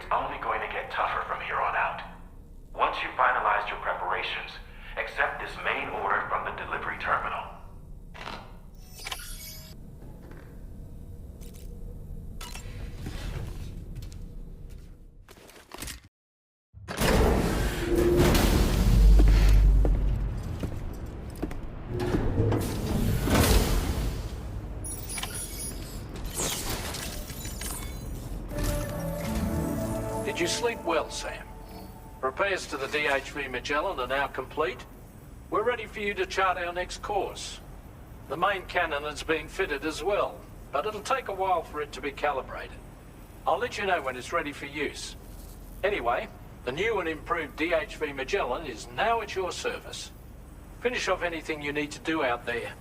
it's only going to get tougher from here on out. Once you've finalized your preparations, accept this main order from the delivery terminal. Did you sleep well, Sam? Repairs to the DHV Magellan are now complete. We're ready for you to chart our next course. The main cannon is being fitted as well, but it'll take a while for it to be calibrated. I'll let you know when it's ready for use. Anyway, the new and improved DHV Magellan is now at your service. Finish off anything you need to do out there.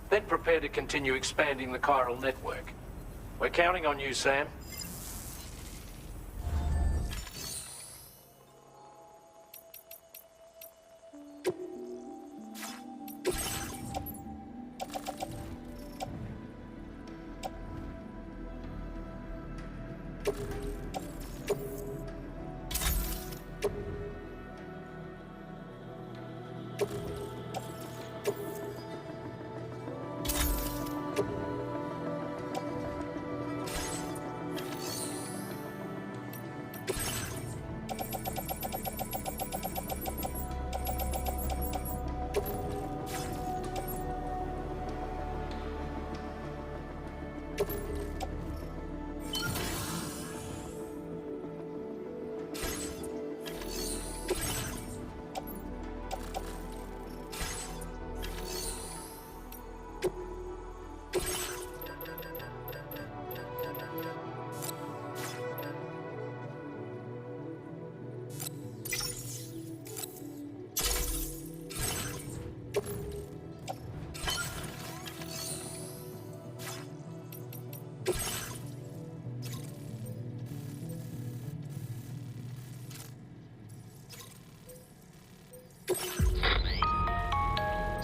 Then prepare to continue expanding the chiral network. We're counting on you, Sam.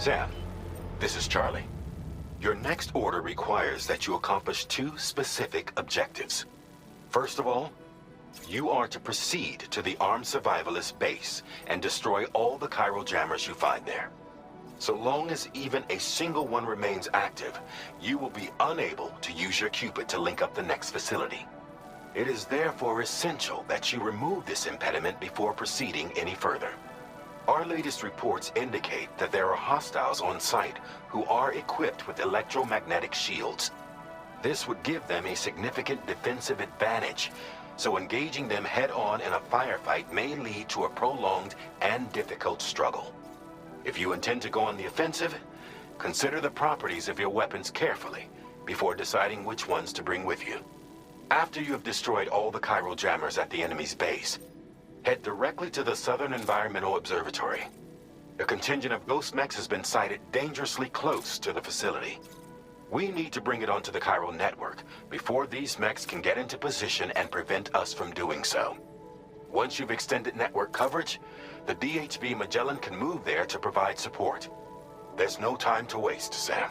Sam, this is Charlie. Your next order requires that you accomplish two specific objectives. First of all, you are to proceed to the armed survivalist base and destroy all the chiral jammers you find there. So long as even a single one remains active, you will be unable to use your Cupid to link up the next facility. It is therefore essential that you remove this impediment before proceeding any further. Our latest reports indicate that there are hostiles on site who are equipped with electromagnetic shields. This would give them a significant defensive advantage, so engaging them head-on in a firefight may lead to a prolonged and difficult struggle. If you intend to go on the offensive, consider the properties of your weapons carefully before deciding which ones to bring with you. After you have destroyed all the chiral jammers at the enemy's base, head directly to the Southern Environmental Observatory. A contingent of ghost mechs has been sighted dangerously close to the facility. We need to bring it onto the chiral network before these mechs can get into position and prevent us from doing so. Once you've extended network coverage, the DHV Magellan can move there to provide support. There's no time to waste, Sam.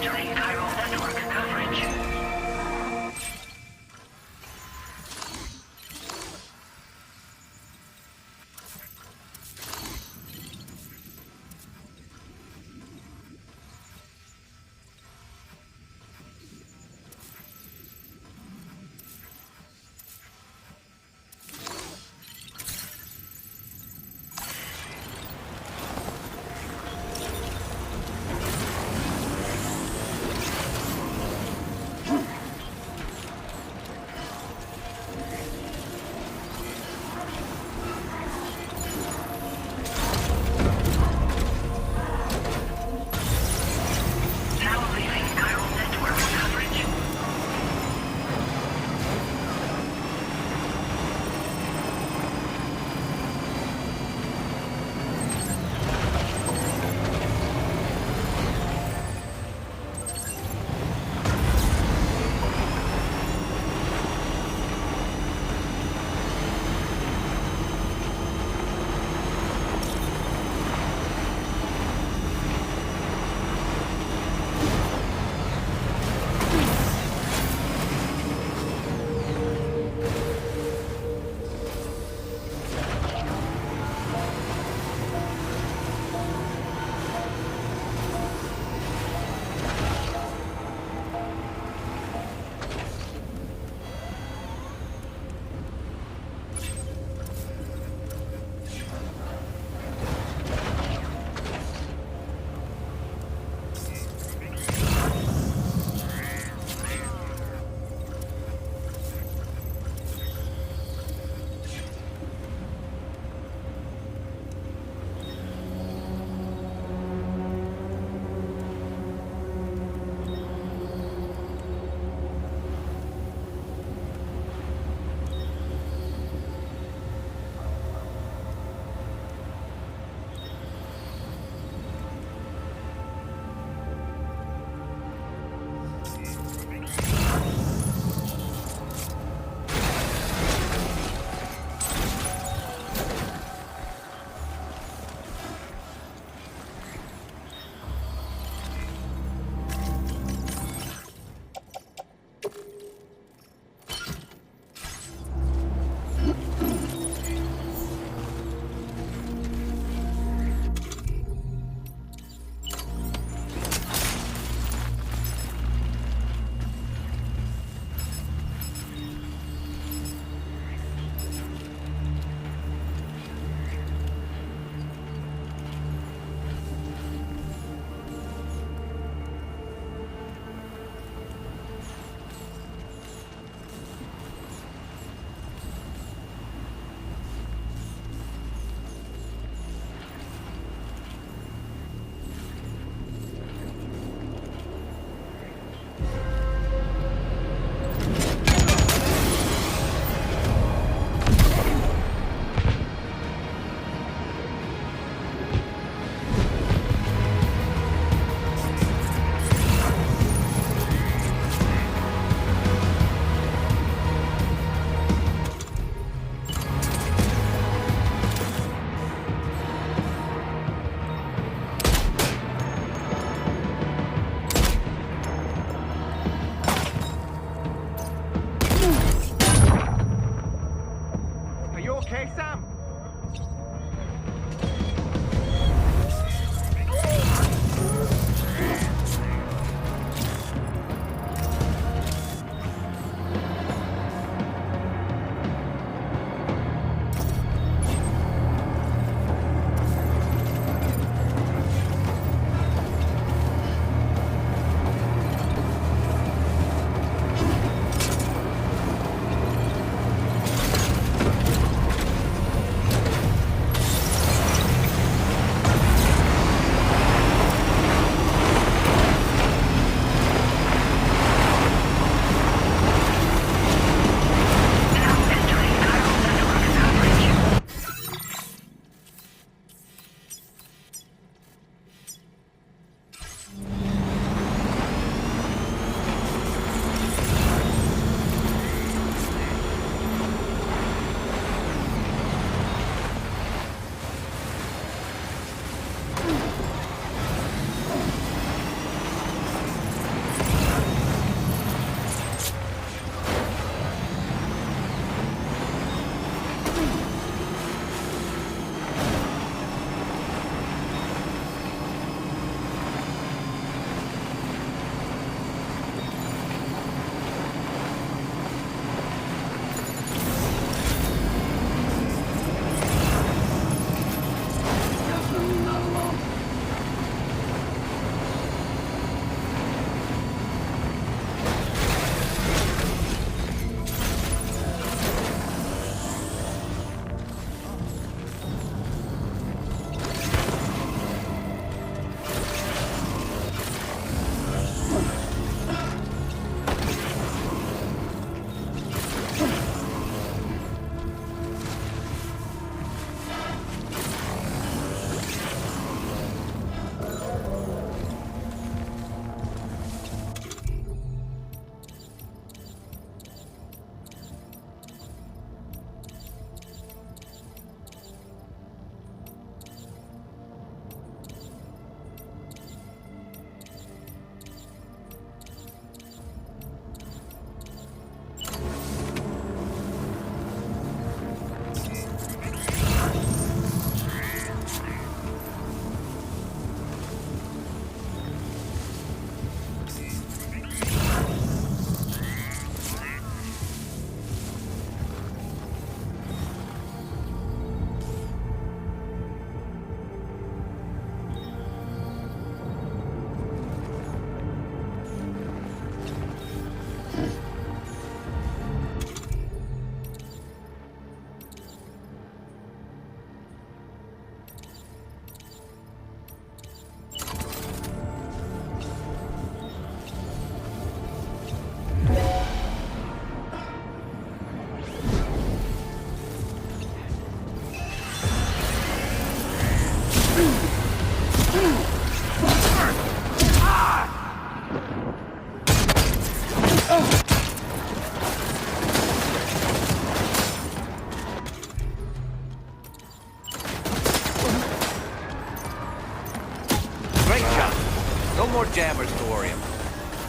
Losing chiral network coverage.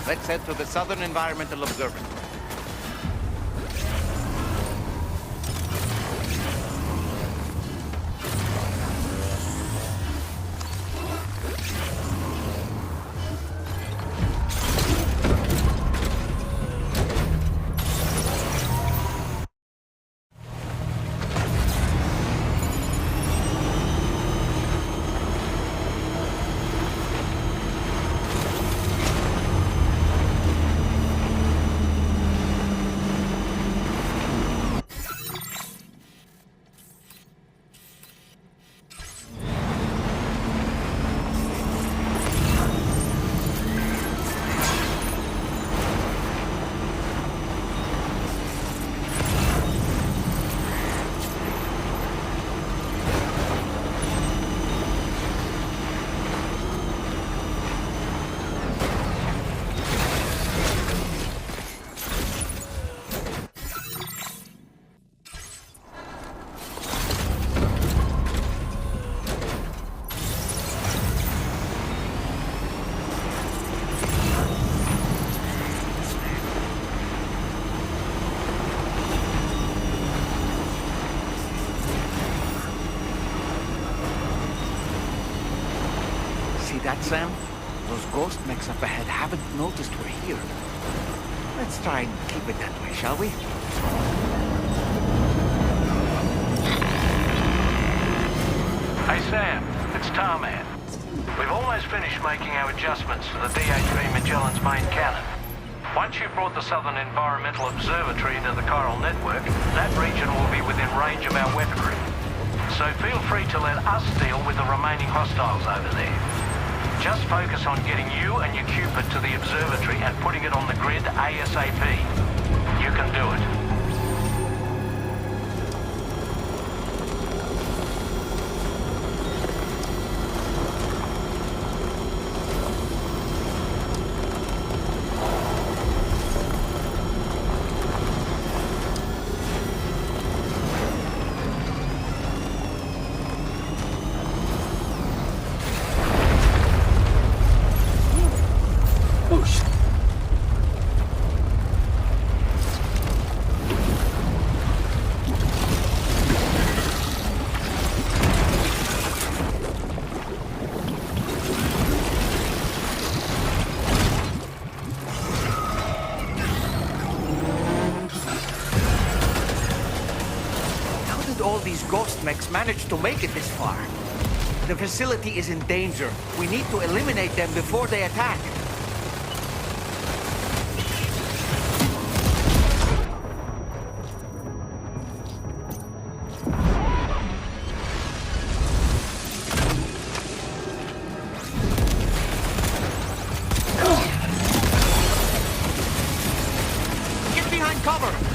Let's head to the Southern Environmental Observatory. That, Sam? Those ghost mechs up ahead haven't noticed we're here. Let's try and keep it that way, shall we? Hey, Sam. It's Tarman. We've almost finished making our adjustments to the DHV Magellan's main cannon. Once you've brought the Southern Environmental Observatory into the chiral network, that region will be within range of our weaponry. So feel free to let us deal with the remaining hostiles over there. Just focus on getting you and your Cupid to the observatory and putting it on the grid ASAP. You can do it. Ghost mechs managed to make it this far. The facility is in danger. We need to eliminate them before they attack. Get behind cover!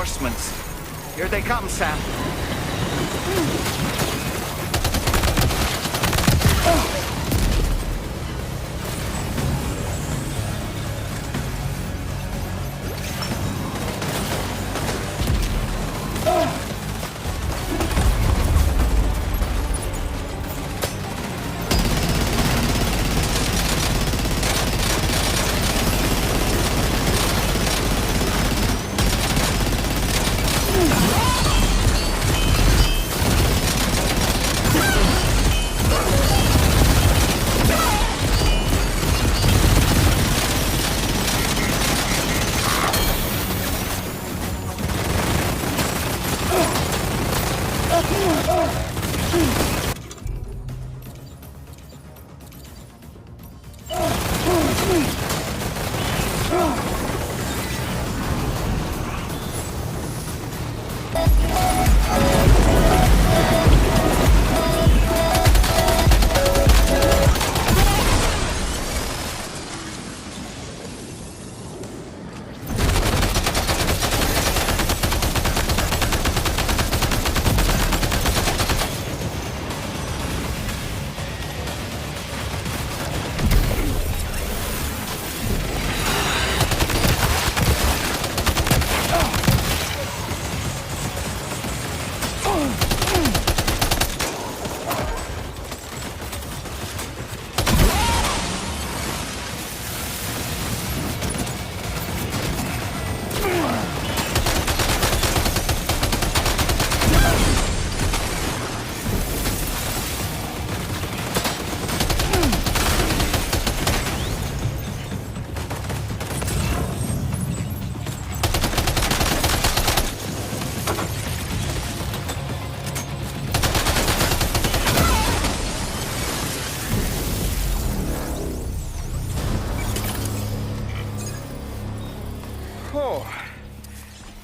reinforcements. Here they come, Sam.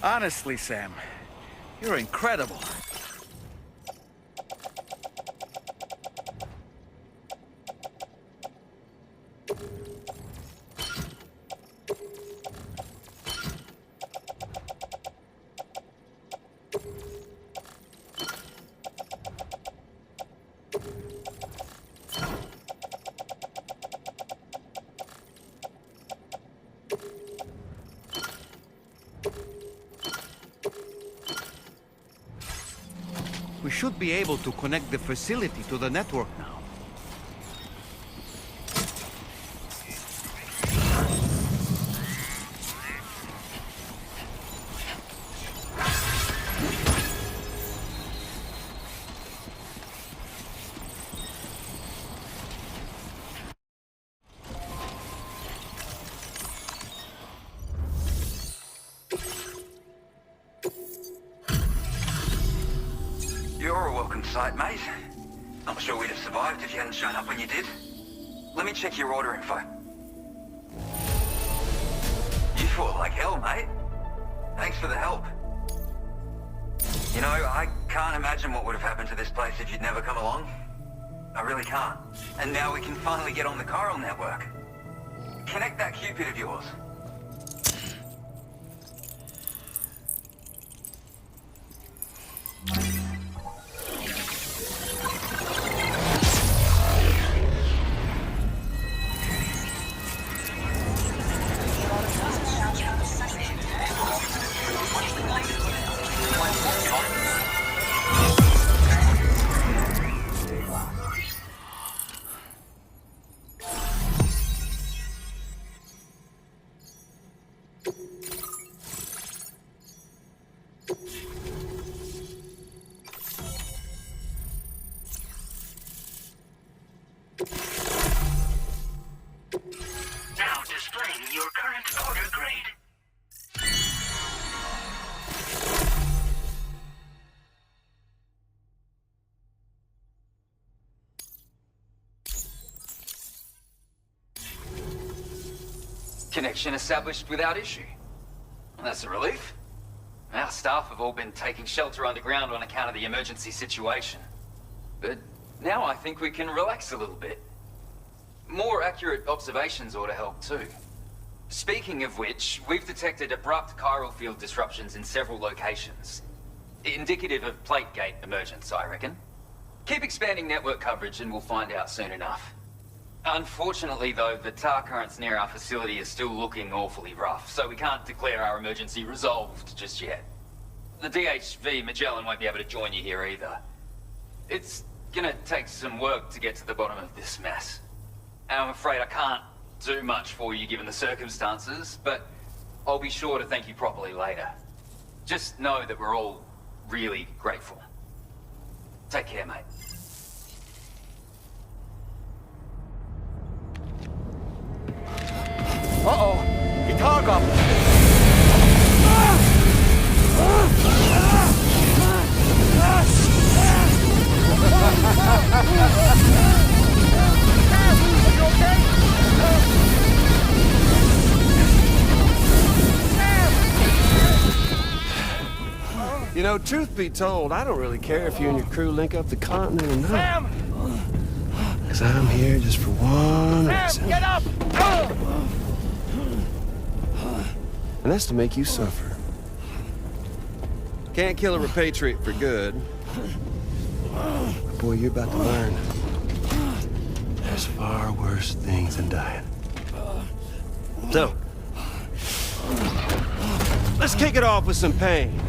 Honestly, Sam, you're incredible. We should be able to connect the facility to the network now. You're a welcome sight, mate. Not sure we'd have survived if you hadn't shown up when you did. Let me check your order info. You fought like hell, mate. Thanks for the help. You know, I can't imagine what would have happened to this place if you'd never come along. I really can't. And now we can finally get on the chiral network. Connect that Cupid of yours. Now displaying your current order grade. Connection established without issue. Well, that's a relief. Our staff have all been taking shelter underground on account of the emergency situation. But now I think we can relax a little bit. More accurate observations ought to help too. Speaking of which, we've detected abrupt chiral field disruptions in several locations. Indicative of plate gate emergence, I reckon. Keep expanding network coverage and we'll find out soon enough. Unfortunately, though, the tar currents near our facility are still looking awfully rough, so we can't declare our emergency resolved just yet. The DHV Magellan won't be able to join you here either. It's gonna take some work to get to the bottom of this mess. And I'm afraid I can't do much for you given the circumstances, but I'll be sure to thank you properly later. Just know that we're all really grateful. Take care, mate. Uh-oh! Guitar goblin! You know, truth be told, I don't really care if you and your crew link up the continent or not. Sam! Because I'm here just for one Sam, reason. get up! And that's to make you suffer. Can't kill a repatriate for good. But boy, you're about to learn. There's far worse things than dying. So, let's kick it off with some pain.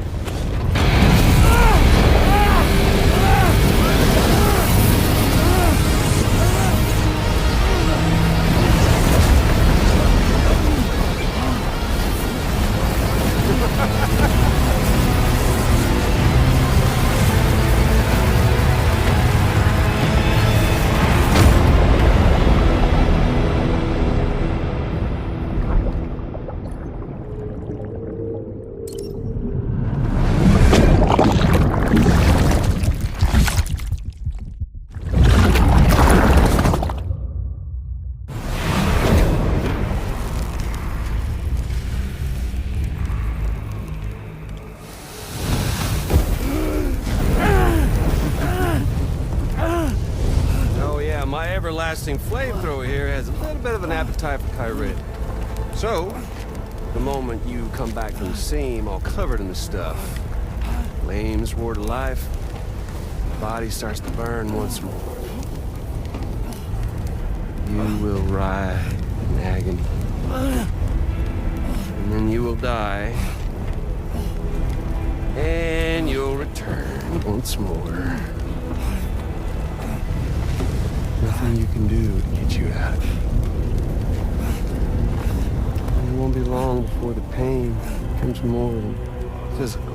Everlasting flamethrower here has a little bit of an appetite for Kyrie. So, the moment you come back from the scene all covered in the stuff, flames roar to life, the body starts to burn once more. You will writhe in agony. And then you will die. And you'll return once more. Nothing you can do to get you out of it. And it won't be long before the pain becomes more physical.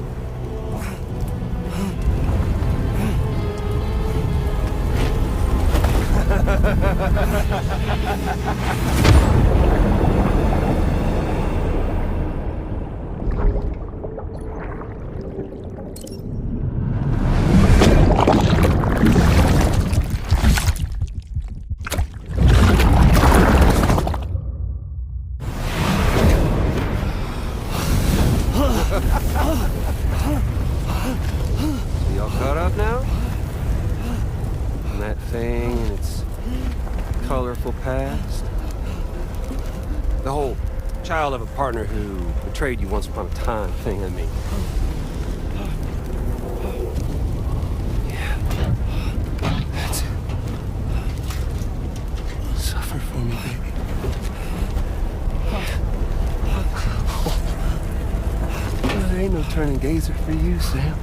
Of a partner who betrayed you once upon a time thing, I mean. Yeah. That's it. Suffer for me, baby. Well, there ain't no turning gazer for you, Sam.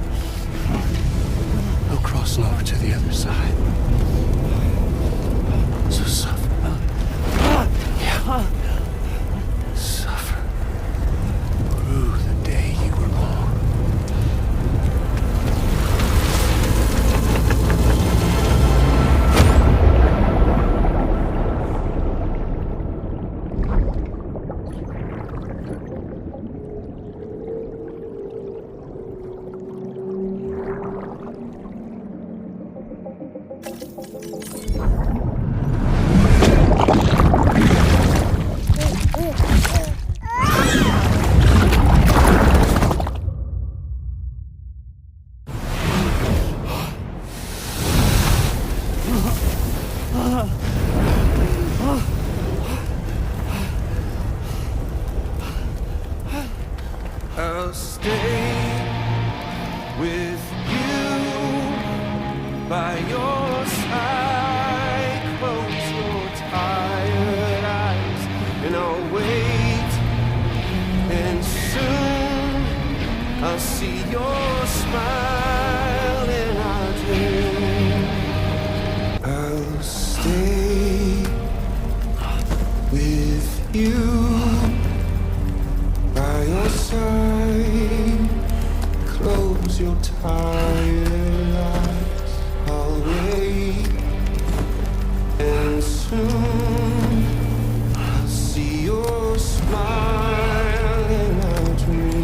No crossing over to the other side. So suffer. Yeah. I'll stay with you by your side. Close your tired eyes and I'll wait. And soon I'll see your smile in our dream. I'll stay with you by your side. Close your tired eyes. I'll wait, and soon I'll see your smile in our dream.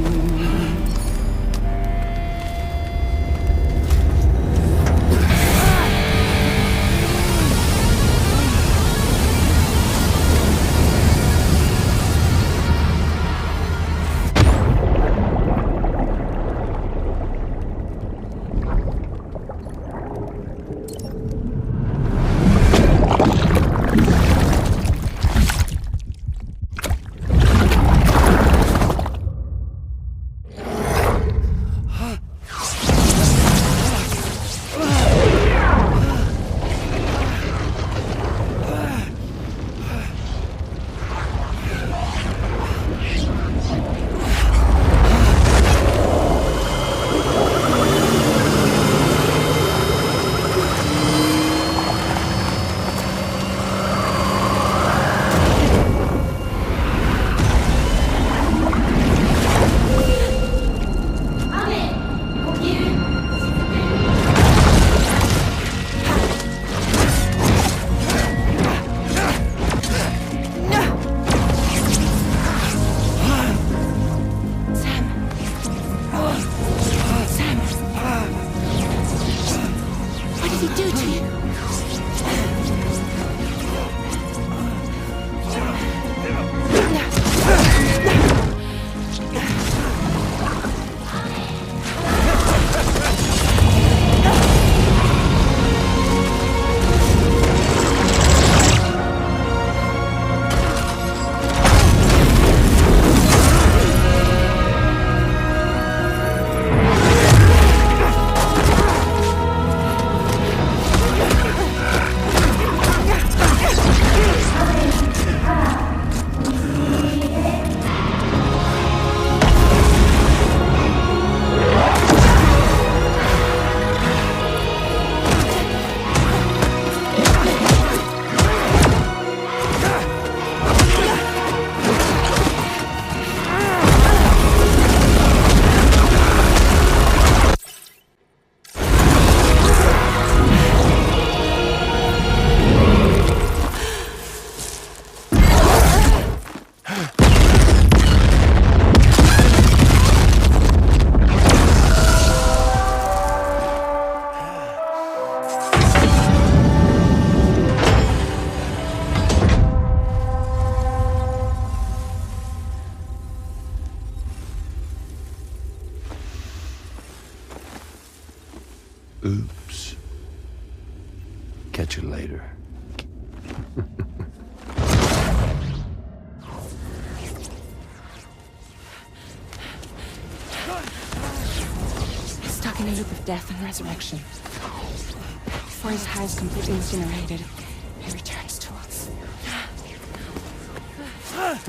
Oops. Catch you later. Stuck in a loop of death and resurrection. Before his high is completely incinerated, he returns to us.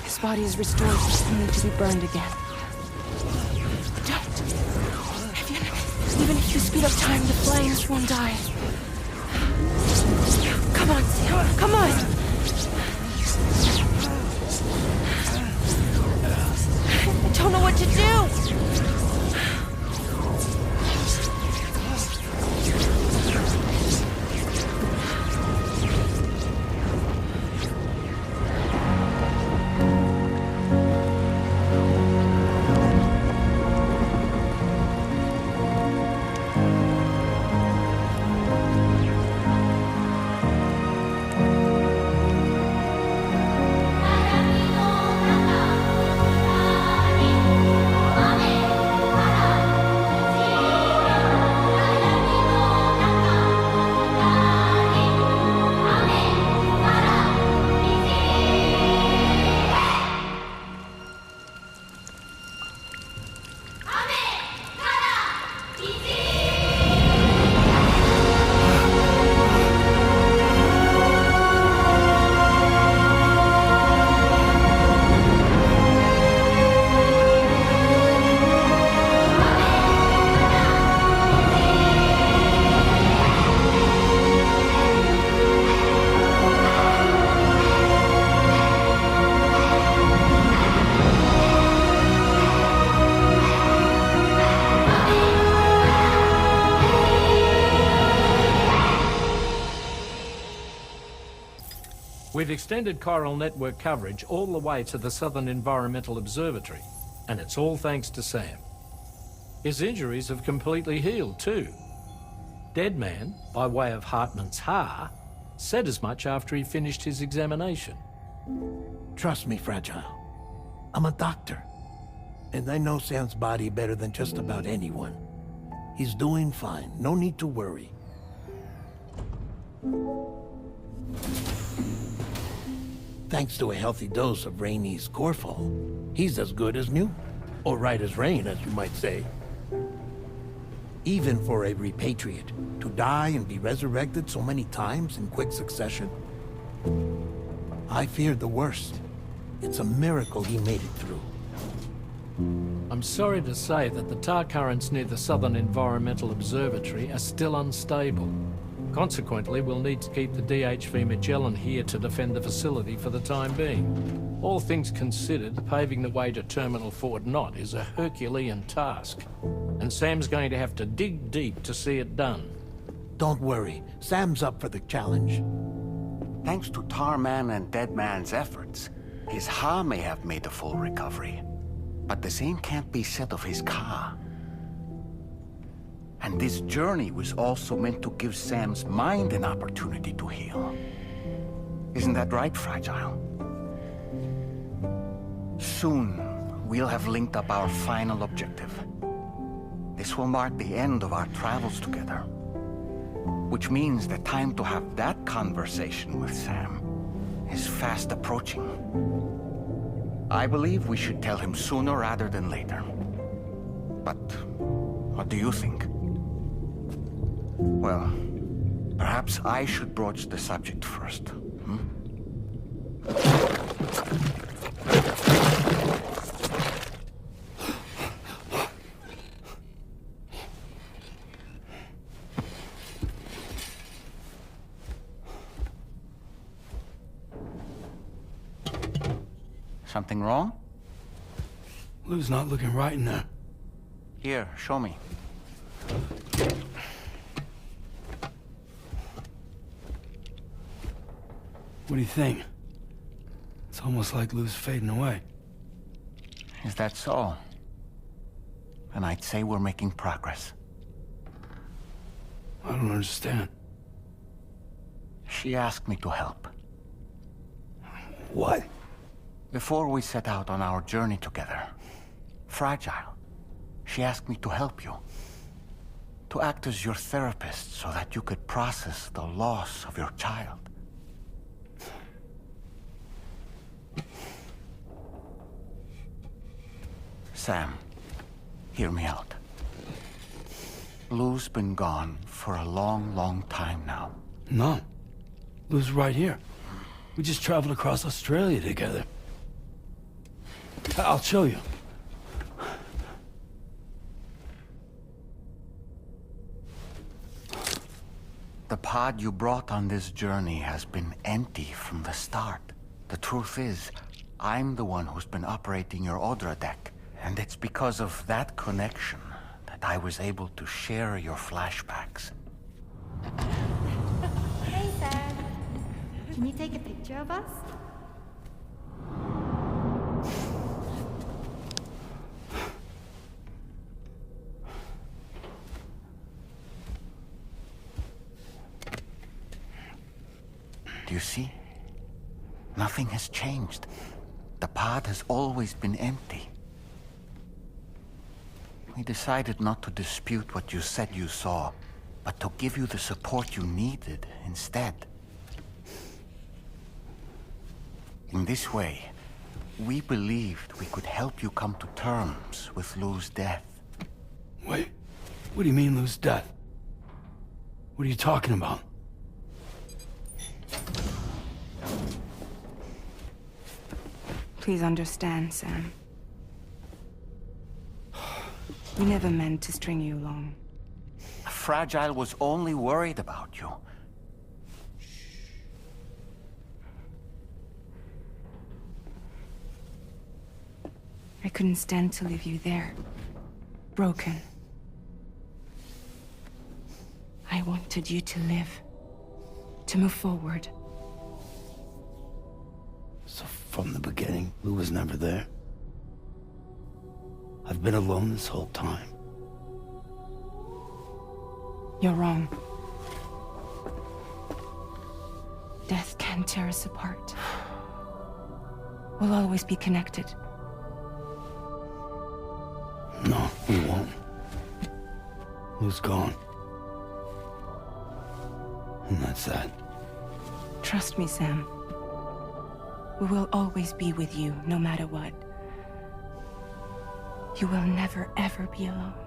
His body is restored, only to be burned again. Don't. Even if you speed up time, the flames won't die. Come on, Sam. Come on! I don't know what to do! extended chiral network coverage all the way to the Southern Environmental Observatory, and it's all thanks to Sam. His injuries have completely healed too. Deadman, by way of Hartman's Ha, said as much after he finished his examination. Trust me, Fragile. I'm a doctor. And I know Sam's body better than just about anyone. He's doing fine. No need to worry. Thanks to a healthy dose of Rainey's Corfol, he's as good as new. Or right as rain, as you might say. Even for a repatriate, to die and be resurrected so many times in quick succession. I feared the worst. It's a miracle he made it through. I'm sorry to say that the tar currents near the Southern Environmental Observatory are still unstable. Consequently, we'll need to keep the DHV Magellan here to defend the facility for the time being. All things considered, paving the way to Terminal Fort Knott is a Herculean task. And Sam's going to have to dig deep to see it done. Don't worry. Sam's up for the challenge. Thanks to Tarman and Deadman's efforts, his Ha may have made a full recovery. But the same can't be said of his Ka. And this journey was also meant to give Sam's mind an opportunity to heal. Isn't that right, Fragile? Soon, we'll have linked up our final objective. This will mark the end of our travels together. Which means the time to have that conversation with Sam is fast approaching. I believe we should tell him sooner rather than later. But what do you think? Well, perhaps I should broach the subject first. Something wrong? Lou's not looking right in there. Here, show me. What do you think? It's almost like Lou's fading away. Is that so? And I'd say we're making progress. I don't understand. She asked me to help. What? Before we set out on our journey together, Fragile, she asked me to help you. To act as your therapist so that you could process the loss of your child. Sam, hear me out. Lou's been gone for a long, long time now. No. Lou's right here. We just traveled across Australia together. I'll show you. The pod you brought on this journey has been empty from the start. The truth is, I'm the one who's been operating your Odra deck, and it's because of that connection that I was able to share your flashbacks. Hey, Sam. Can you take a picture of us? Do you see? Nothing has changed. The pod has always been empty. We decided not to dispute what you said you saw, but to give you the support you needed instead. In this way, we believed we could help you come to terms with Lou's death. Wait, what do you mean Lou's death? What are you talking about? Please understand, Sam. We never meant to string you along. Fragile was only worried about you. I couldn't stand to leave you there, broken. I wanted you to live, to move forward. From the beginning, Lou was never there. I've been alone this whole time. You're wrong. Death can tear us apart. We'll always be connected. No, we won't. Lou's gone. And that's that. Trust me, Sam. We will always be with you, no matter what. You will never, ever be alone.